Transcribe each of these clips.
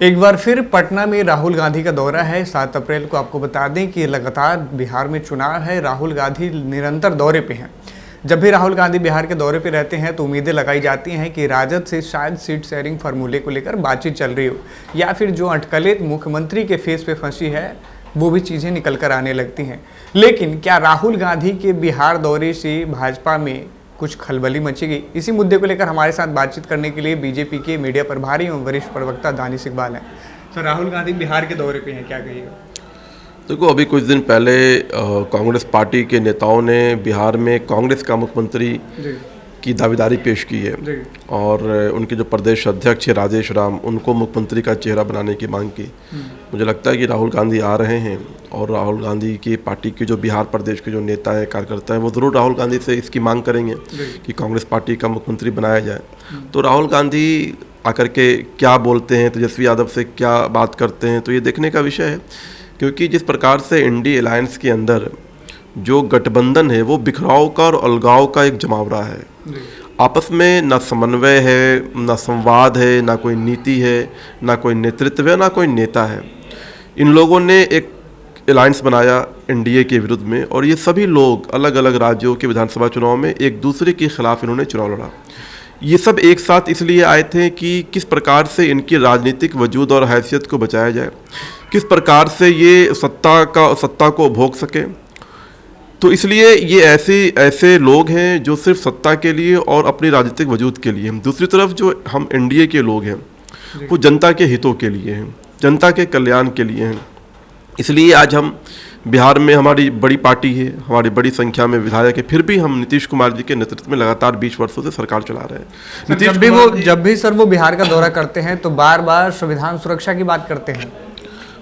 एक बार फिर पटना में राहुल गांधी का दौरा है। 7 अप्रैल को आपको बता दें कि लगातार बिहार में चुनाव है, राहुल गांधी निरंतर दौरे पे हैं। जब भी राहुल गांधी बिहार के दौरे पे रहते हैं तो उम्मीदें लगाई जाती हैं कि राजद से शायद सीट शेयरिंग फार्मूले को लेकर बातचीत चल रही हो, या फिर जो अटकलें मुख्यमंत्री के फेस पे फंसी है वो भी चीज़ें निकल कर आने लगती हैं। लेकिन क्या राहुल गांधी के बिहार दौरे से भाजपा में कुछ खलबली मचेगी? इसी मुद्दे को लेकर हमारे साथ बातचीत करने के लिए बीजेपी के मीडिया प्रभारी एवं वरिष्ठ प्रवक्ता दानिश इकबाल हैं। सर, राहुल गांधी बिहार के दौरे पे हैं, क्या कहिएगा? देखो, अभी कुछ दिन पहले कांग्रेस पार्टी के नेताओं ने बिहार में कांग्रेस का मुख्यमंत्री की दावेदारी पेश की है और उनके जो प्रदेश अध्यक्ष है राजेश राम, उनको मुख्यमंत्री का चेहरा बनाने की मांग की। मुझे लगता है कि राहुल गांधी आ रहे हैं और राहुल गांधी की पार्टी के जो बिहार प्रदेश के जो नेता है, कार्यकर्ता है, वो ज़रूर राहुल गांधी से इसकी मांग करेंगे कि कांग्रेस पार्टी का मुख्यमंत्री बनाया जाए। तो राहुल गांधी आकर के क्या बोलते हैं, तेजस्वी यादव से क्या बात करते हैं, तो ये देखने का विषय है। क्योंकि जिस प्रकार से इंडी अलायंस के अंदर जो गठबंधन है वो बिखराव का और अलगाव का एक जमावड़ा है। आपस में ना समन्वय है, ना संवाद है, ना कोई नीति है, ना कोई नेतृत्व है, ना कोई नेता है। इन लोगों ने एक अलायंस बनाया एनडीए के विरुद्ध में और ये सभी लोग अलग अलग राज्यों के विधानसभा चुनाव में एक दूसरे के खिलाफ इन्होंने चुनाव लड़ा। ये सब एक साथ इसलिए आए थे कि किस प्रकार से इनकी राजनीतिक वजूद और हैसियत को बचाया जाए, किस प्रकार से ये सत्ता को भोग सके। तो इसलिए ये ऐसे लोग हैं जो सिर्फ सत्ता के लिए और अपनी राजनीतिक वजूद के लिए हैं। दूसरी तरफ जो हम एनडीए के लोग हैं वो जनता के हितों के लिए हैं, जनता के कल्याण के लिए हैं। इसलिए आज हम बिहार में, हमारी बड़ी पार्टी है, हमारी बड़ी संख्या में विधायक है, फिर भी हम नीतीश कुमार जी के नेतृत्व में लगातार 20 वर्षों से सरकार चला रहे हैं। जब भी सर वो बिहार का दौरा करते हैं तो बार बार संविधान सुरक्षा की बात करते हैं।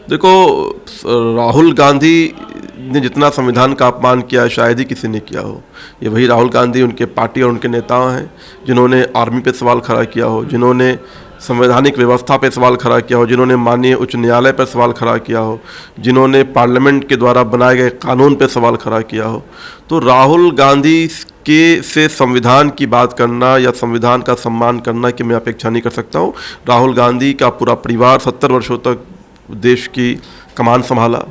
देखो, राहुल गांधी ने जितना संविधान का अपमान किया शायद ही किसी ने किया हो। ये वही राहुल गांधी, उनके पार्टी और उनके नेता हैं जिन्होंने आर्मी पे सवाल खड़ा किया हो, जिन्होंने संवैधानिक व्यवस्था पे सवाल खड़ा किया हो, जिन्होंने माननीय उच्च न्यायालय पर सवाल खड़ा किया हो, जिन्होंने पार्लियामेंट के द्वारा बनाए गए कानून पे सवाल खड़ा किया हो। तो राहुल गांधी के से संविधान की बात करना या संविधान का सम्मान करना की मैं अपेक्षा नहीं कर सकता हूँ। राहुल गांधी का पूरा परिवार 70 वर्षों तक देश की कमान संभाला।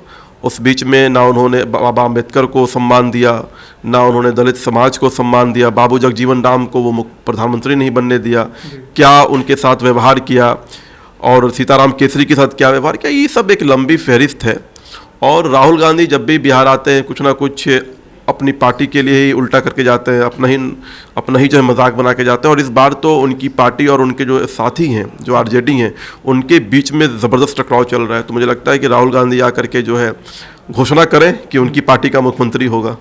उस बीच में ना उन्होंने बाबा अम्बेडकर को सम्मान दिया, ना उन्होंने दलित समाज को सम्मान दिया, बाबू जगजीवन राम को वो प्रधानमंत्री नहीं बनने दिया, क्या उनके साथ व्यवहार किया और सीताराम केसरी के साथ क्या व्यवहार किया, ये सब एक लंबी फहरिस्त है। और राहुल गांधी जब भी बिहार आते हैं कुछ ना कुछ अपनी पार्टी के लिए ही उल्टा करके जाते हैं, अपना ही जो है मजाक बना के जाते हैं। और इस बार तो उनकी पार्टी और उनके जो साथी हैं, जो आरजेडी हैं, उनके बीच में ज़बरदस्त टकराव चल रहा है। तो मुझे लगता है कि राहुल गांधी आकर के जो है घोषणा करें कि उनकी पार्टी का मुख्यमंत्री होगा।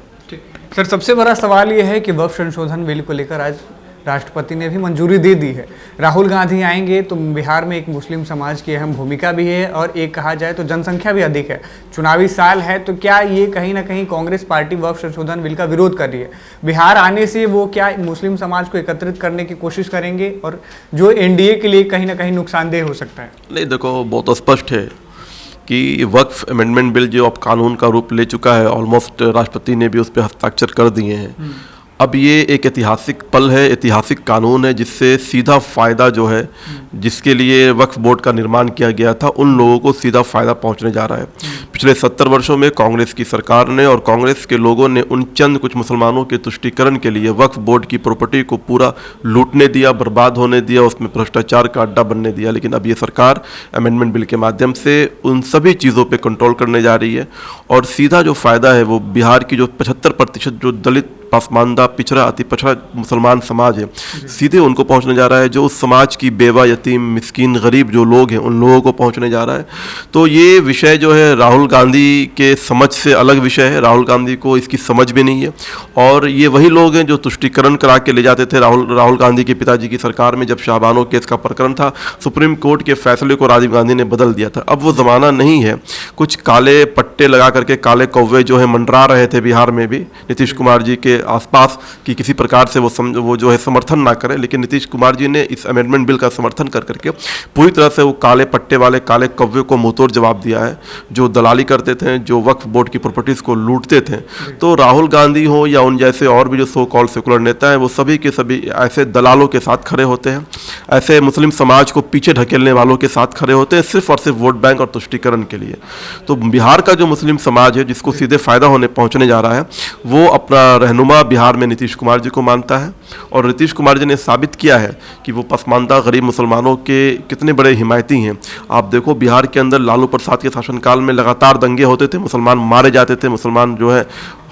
सर, सबसे बड़ा सवाल ये है कि वक्फ संशोधन बिल को लेकर आज राष्ट्रपति ने भी मंजूरी दे दी है। राहुल गांधी आएंगे तो बिहार में एक मुस्लिम समाज की अहम भूमिका भी है और एक कहा जाए तो जनसंख्या भी अधिक है, चुनावी साल है, तो क्या ये कहीं ना कहीं कांग्रेस पार्टी वक्फ संशोधन बिल का विरोध कर रही है? बिहार आने से वो क्या मुस्लिम समाज को एकत्रित करने की कोशिश करेंगे और जो एनडीए के लिए कहीं ना कहीं नुकसानदेह हो सकता है? नहीं, देखो, बहुत स्पष्ट है कि वक्फ अमेंडमेंट बिल जो अब कानून का रूप ले चुका है, ऑलमोस्ट राष्ट्रपति ने भी उस पर हस्ताक्षर कर दिए हैं। अब ये एक ऐतिहासिक पल है, ऐतिहासिक कानून है जिससे सीधा फ़ायदा जो है, जिसके लिए वक्फ बोर्ड का निर्माण किया गया था, उन लोगों को सीधा फ़ायदा पहुंचने जा रहा है। पिछले 70 वर्षों में कांग्रेस की सरकार ने और कांग्रेस के लोगों ने उन चंद कुछ मुसलमानों के तुष्टीकरण के लिए वक्फ बोर्ड की प्रॉपर्टी को पूरा लूटने दिया, बर्बाद होने दिया, उसमें भ्रष्टाचार का अड्डा बनने दिया। लेकिन अब ये सरकार अमेंडमेंट बिल के माध्यम से उन सभी चीज़ों पर कंट्रोल करने जा रही है और सीधा जो फ़ायदा है वो बिहार की जो 75% जो दलित, पासमानदा, पिछड़ा, अति पिछड़ा मुसलमान समाज है, सीधे उनको पहुंचने जा रहा है। जो उस समाज की बेवा, यतीम, मिस्कीन, गरीब जो लोग हैं, उन लोगों को पहुंचने जा रहा है। तो ये विषय जो है राहुल गांधी के समझ से अलग विषय है। राहुल गांधी को इसकी समझ भी नहीं है और ये वही लोग हैं जो तुष्टीकरण करा के ले जाते थे। राहुल गांधी के पिताजी की सरकार में जब शाहबानो केस का प्रकरण था, सुप्रीम कोर्ट के फैसले को राजीव गांधी ने बदल दिया था। अब वो ज़माना नहीं है। कुछ काले पट्टे लगा करके काले कौवे जो है मंडरा रहे थे बिहार में भी नीतीश कुमार जी के आसपास कि किसी प्रकार से वो जो है समर्थन ना करें, लेकिन नीतीश कुमार जी ने इस अमेंडमेंट बिल का समर्थन कर करके पूरी तरह से वो काले पट्टे वाले काले कौवे को मुंहतोड़ जवाब दिया है, जो दलाली करते थे, जो वक्फ बोर्ड की प्रॉपर्टीज़ को लूटते थे। तो राहुल गांधी हो या उन जैसे और भी जो सो कॉल्ड सेकुलर नेता हैं, वो सभी के सभी ऐसे दलालों के साथ खड़े होते हैं, ऐसे मुस्लिम समाज को पीछे ढकेलने वालों के साथ खड़े होते हैं, सिर्फ और सिर्फ वोट बैंक और तुष्टीकरण के लिए। तो बिहार का जो मुस्लिम समाज है, जिसको सीधे फ़ायदा पहुंचने जा रहा है, वो अपना रहनुमा बिहार में नीतीश कुमार जी को मानता है। और नीतीश कुमार जी ने साबित किया है कि वो पसमानदा गरीब मुसलमानों के कितने बड़े हिमायती हैं। आप देखो, बिहार के अंदर लालू प्रसाद के शासनकाल में लगातार दंगे होते थे, मुसलमान मारे जाते थे, मुसलमान जो है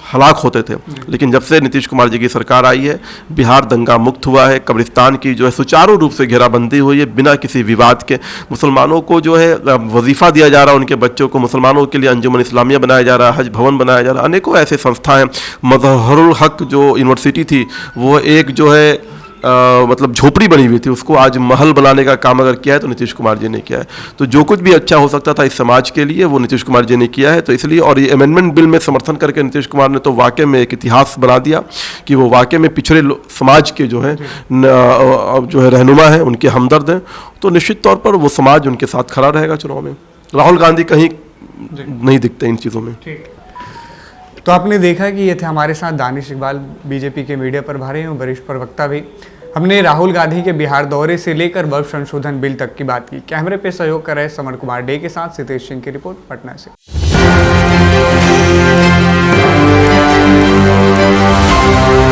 हलाक होते थे। लेकिन जब से नीतीश कुमार जी की सरकार आई है, बिहार दंगा मुक्त हुआ है, कब्रिस्तान की जो है सुचारू रूप से घेराबंदी हुई है, बिना किसी विवाद के। मुसलमानों को जो है वजीफ़ा दिया जा रहा है, उनके बच्चों को मुसलमानों के लिए अंजुमन इस्लामिया बनाया जा रहा है, हज भवन बनाया जा रहा है, अनेकों ऐसे संस्थाएं। मजहरुल हक जो यूनिवर्सिटी थी, वो एक जो है मतलब झोपड़ी बनी हुई थी, उसको आज महल बनाने का काम अगर किया है तो नीतीश कुमार जी ने किया है। तो जो कुछ भी अच्छा हो सकता था इस समाज के लिए, वो नीतीश कुमार जी ने किया है। तो इसलिए, और ये अमेंडमेंट बिल में समर्थन करके नीतीश कुमार ने तो वाकई में एक इतिहास बना दिया कि वो वाकई में पिछड़े समाज के जो है रहनुमा हैं, उनके हमदर्द हैं। तो निश्चित तौर पर वो समाज उनके साथ खड़ा रहेगा चुनाव में। राहुल गांधी कहीं नहीं दिखते इन चीज़ों में। तो आपने देखा कि ये थे हमारे साथ दानिश इकबाल, बीजेपी के मीडिया प्रभारी हैं, वरिष्ठ प्रवक्ता भी। हमने राहुल गांधी के बिहार दौरे से लेकर वक्फ संशोधन बिल तक की बात की। कैमरे पे सहयोग कर रहे समर कुमार डे के साथ सितेश सिंह की रिपोर्ट पटना से।